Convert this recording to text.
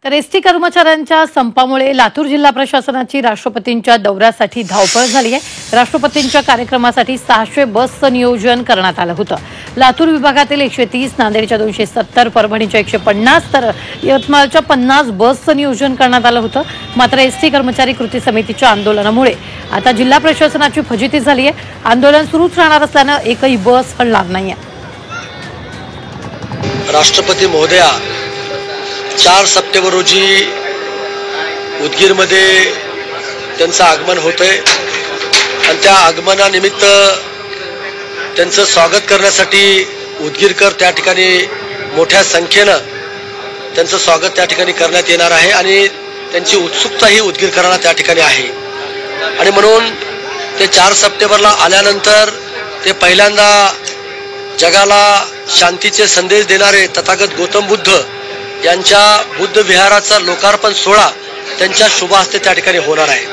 तर एसटी कर्मचाऱ्यांच्या संपामुळे लातूर जिल्हा प्रशासनाची राष्ट्रपतींच्या दौऱ्यासाठी धावपळ झाली आहे। राष्ट्रपतींच्या कार्यक्रमासाठी 600 बसचं नियोजन करण्यात आलं होतं। लातूर विभागातील 130, नांदेडच्या 270, परभणीच्या 150 तर यवतमाळच्या 50 बसचं नियोजन करण्यात आलं होतं। मात्र एसटी कर्मचारी कृती समितीच्या आंदोलनामुळे आता जिल्हा प्रशासनाची फजिती झाली आहे। आंदोलन सुरूच राहणार असल्यानं एकही बस हलणार नाहीये। राष्ट्रपती महोदया 4 सप्टेंबर रोजी उदगीरमध्ये त्यांचं आगमन होतंय आणि त्या आगमनानिमित्त त्यांचं स्वागत करण्यासाठी उदगीरकर त्या ठिकाणी मोठ्या संख्येनं त्यांचं स्वागत त्या ठिकाणी करण्यात येणार आहे आणि त्यांची उत्सुकताही उदगीरकरांना त्या ठिकाणी आहे। आणि म्हणून ते 4 सप्टेंबरला आल्यानंतर ते पहिल्यांदा जगाला शांतीचे संदेश देणारे तथागत गौतम बुद्ध यांच्या बुद्ध विहाराचा लोकार्पण सोहळा त्यांच्या शुभ हस्ते त्या ठिकाणी होणार आहे।